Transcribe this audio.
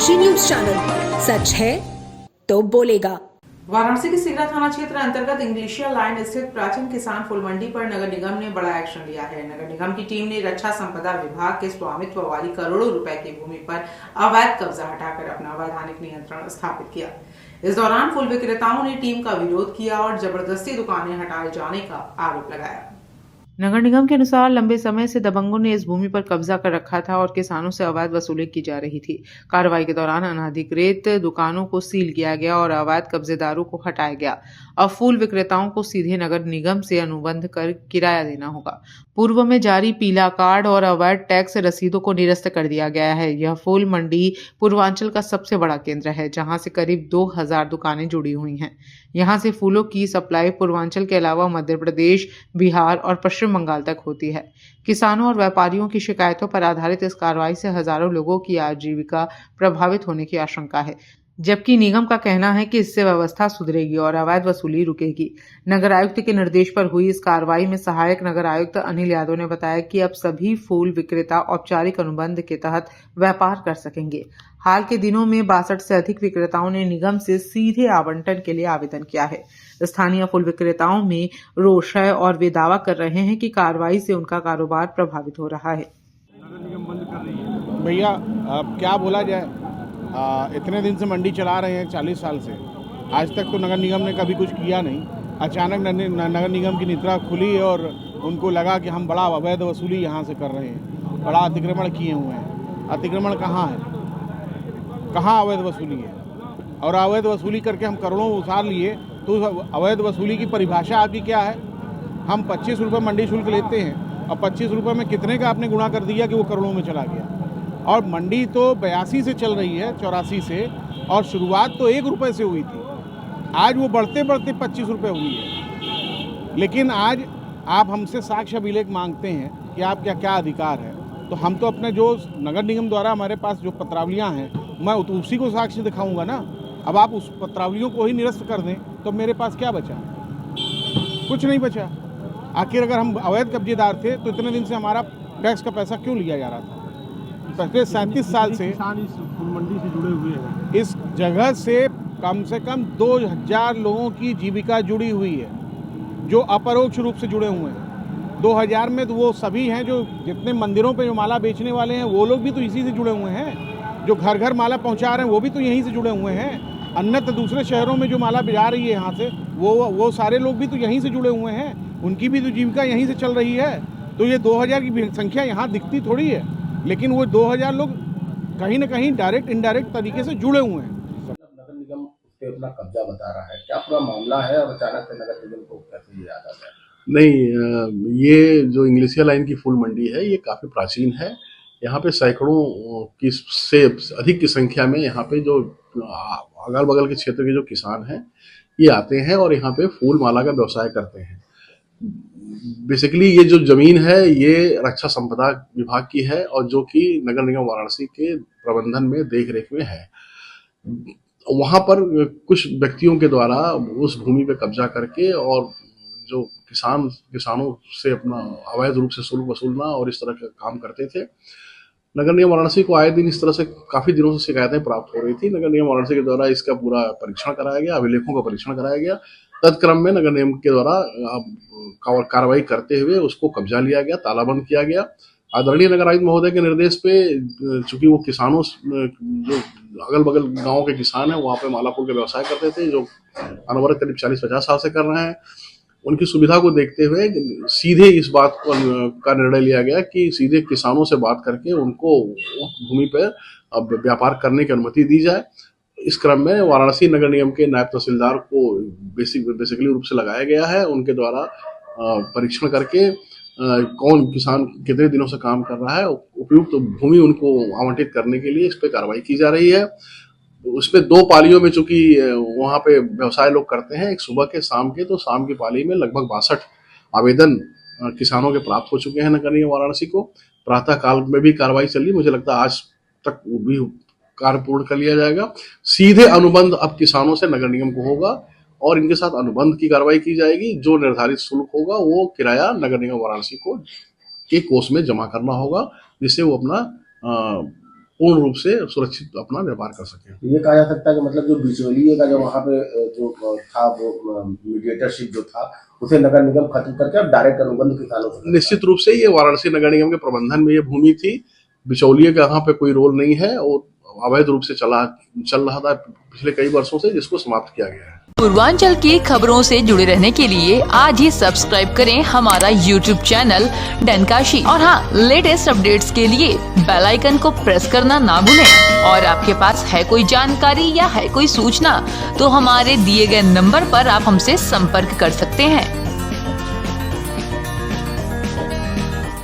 Kashi news channel, सच है तो बोलेगा। वाराणसी के सिगरा थाना क्षेत्र अंतर्गत इंग्लिशिया लाइन स्थित प्राचीन किसान फूल मंडी पर नगर निगम ने बड़ा एक्शन लिया है। नगर निगम की टीम ने रक्षा संपदा विभाग के स्वामित्व वाली करोड़ों रुपए की भूमि पर अवैध कब्जा हटाकर अपना वैधानिक नियंत्रण स्थापित किया। इस दौरान फूल विक्रेताओं ने टीम का विरोध किया और जबरदस्ती दुकानें हटाए जाने का आरोप लगाया। नगर निगम के अनुसार लंबे समय से दबंगों ने इस भूमि पर कब्जा कर रखा था और किसानों से अवैध वसूली की जा रही थी। कार्रवाई के दौरान अनाधिकृत दुकानों को सील किया गया और अवैध कब्जेदारों को हटाया गया। अब फूल विक्रेताओं को सीधे नगर निगम से अनुबंध कर किराया देना होगा। पूर्व में जारी पीला कार्ड और अवैध टैक्स रसीदों को निरस्त कर दिया गया है। यह फूल मंडी पूर्वांचल का सबसे बड़ा केंद्र है, जहां से करीब 2000 दुकानें जुड़ी हुई हैं। यहां से फूलों की सप्लाई पूर्वांचल के अलावा मध्य प्रदेश, बिहार और पश्चिम बंगाल तक होती है। किसानों और व्यापारियों की शिकायतों पर आधारित इस कार्रवाई से हजारों लोगों की आजीविका प्रभावित होने की आशंका है, जबकि निगम का कहना है कि इससे व्यवस्था सुधरेगी और अवैध वसूली रुकेगी। नगर आयुक्त के निर्देश पर हुई इस कार्रवाई में सहायक नगर आयुक्त अनिल यादव ने बताया कि अब सभी फूल विक्रेता औपचारिक अनुबंध के तहत व्यापार कर सकेंगे। हाल के दिनों में 62 से अधिक विक्रेताओं ने निगम से सीधे आवंटन के लिए आवेदन किया है। स्थानीय फूल विक्रेताओं में रोष है और वे दावा कर रहे हैं कि कार्रवाई से उनका कारोबार प्रभावित हो रहा है। भैया अब क्या बोला जाए, इतने दिन से मंडी चला रहे हैं 40 साल से, आज तक तो नगर निगम ने कभी कुछ किया नहीं। अचानक नगर निगम की निद्रा खुली और उनको लगा कि हम बड़ा अवैध वसूली यहाँ से कर रहे हैं, बड़ा अतिक्रमण किए हुए हैं। अतिक्रमण कहाँ है, कहाँ अवैध वसूली है? और अवैध वसूली करके हम करोड़ों उधार लिए, तो अवैध वसूली की परिभाषा आपकी क्या है? हम 25 रुपये मंडी शुल्क लेते हैं और 25 रुपये में कितने का आपने गुणा कर दिया कि वो करोड़ों में चला गया। और मंडी तो 82 से चल रही है, 84 से, और शुरुआत तो 1 रुपये से हुई थी। आज वो बढ़ते बढ़ते 25 रुपये हुई है। लेकिन आज आप हमसे साक्ष्य अभिलेख मांगते हैं कि आपका क्या अधिकार है, तो हम तो अपने जो नगर निगम द्वारा हमारे पास जो पत्रावलियाँ हैं, मैं उसी को साक्ष्य दिखाऊंगा ना। अब आप उस पत्रावलियों को ही निरस्त कर दें तो मेरे पास क्या बचा? कुछ नहीं बचा। आखिर अगर हम अवैध कब्जेदार थे तो इतने दिन से हमारा टैक्स का पैसा क्यों लिया जा रहा था? पिछले 37 साल से किसान इस फूल मंडी से जुड़े हुए हैं। इस जगह से कम 2000 लोगों की जीविका जुड़ी हुई है, जो अपरोक्ष रूप से जुड़े हुए हैं। 2000 में तो वो सभी हैं जो जितने मंदिरों पे जो माला बेचने वाले हैं, वो लोग भी तो इसी से जुड़े हुए हैं। जो घर घर माला पहुंचा रहे हैं वो भी तो यहीं से जुड़े हुए हैं। अन्यत्र दूसरे शहरों में जो माला जा रही है यहाँ से, वो सारे लोग भी तो यहीं से जुड़े हुए हैं। उनकी भी तो जीविका यहीं से चल रही है। तो ये 2000 की संख्या यहाँ दिखती थोड़ी है, लेकिन वो 2000 लोग कहीं ना कहीं डायरेक्ट इनडायरेक्ट तरीके से जुड़े हुए हैं। नगर निगम उस पे अपना कब्जा बता रहा है, क्या पूरा मामला है और अचानक से नगर निगम को कैसे ये याद आता है? नहीं, ये जो इंग्लिशिया लाइन की फूल मंडी है ये काफ़ी प्राचीन है। यहाँ पे सैकड़ों की से अधिक की संख्या में यहाँ पे जो अगल बगल के क्षेत्र के जो किसान हैं ये आते हैं और यहाँ पे फूल माला का व्यवसाय करते हैं। बेसिकली ये जो जमीन है ये रक्षा संपदा विभाग की है और जो कि नगर निगम वाराणसी के प्रबंधन में देख रेख में है। वहाँ पर कुछ व्यक्तियों के द्वारा उस भूमि पे कब्जा करके और जो किसानों से अपना अवैध रूप से शुल्क वसूलना और इस तरह का काम करते थे। नगर निगम वाराणसी को आए दिन इस तरह से काफ़ी दिनों से शिकायतें प्राप्त हो रही थी। नगर निगम वाराणसी के द्वारा इसका पूरा परीक्षण कराया गया, अभिलेखों का परीक्षण कराया गया। तत्क्रम में नगर निगम के द्वारा कार्रवाई करते हुए उसको कब्जा लिया गया, तालाबंद किया गया। आदरणीय नगर आयुक्त महोदय के निर्देश पे, चूंकि वो किसानों जो अगल बगल गाँव के किसान हैं वहाँ पे माला फूल के व्यवसाय करते थे, जो अनवरत करीब 40-50 साल से कर रहे हैं, उनकी सुविधा को देखते हुए सीधे इस बात का निर्णय लिया गया कि सीधे किसानों से बात करके उनको भूमि पर व्यापार करने की अनुमति दी जाए। इस क्रम में वाराणसी नगर निगम के नायब तहसीलदार को बेसिकली रूप से लगाया गया है। उनके द्वारा परीक्षण करके कौन किसान कितने दिनों से काम कर रहा है, उपयुक्त भूमि उनको आवंटित करने के लिए इस पर कार्रवाई की जा रही है। उसमें 2 पालियों में चूंकि वहाँ पे व्यवसाय लोग करते हैं, एक सुबह के शाम के, तो शाम की पाली में लगभग 62 आवेदन किसानों के प्राप्त हो चुके हैं नगर निगम वाराणसी को। प्रातः काल में भी कार्रवाई चली, मुझे लगता है आज तक भी कार्य पूर्ण कर लिया जाएगा। सीधे अनुबंध अब किसानों से नगर निगम को होगा और इनके साथ अनुबंध की कार्रवाई की जाएगी। जो निर्धारित शुल्क होगा वो किराया नगर निगम वाराणसी को के कोष में जमा करना होगा, जिससे वो अपना पूर्ण रूप से सुरक्षित अपना व्यापार कर सकें। ये कहा जा सकता है कि मतलब जो बिचौलिए का जो वहाँ पे जो था वो मीडिएटरशिप जो था उसे नगर निगम खत्म करके अब डायरेक्ट अनुबंध किसानों से। निश्चित रूप से ये वाराणसी नगर निगम के प्रबंधन में ये भूमि थी, बिचौलिए का यहाँ पे कोई रोल नहीं है और अवैध रूप से चल रहा था पिछले कई वर्षों से, जिसको समाप्त किया गया है। पूर्वांचल की खबरों से जुड़े रहने के लिए आज ही सब्सक्राइब करें हमारा YouTube चैनल डनकाशी और हाँ, लेटेस्ट अपडेट्स के लिए बेल आइकन को प्रेस करना ना भूलें। और आपके पास है कोई जानकारी या है कोई सूचना तो हमारे दिए गए नंबर पर आप हमसे संपर्क कर सकते हैं।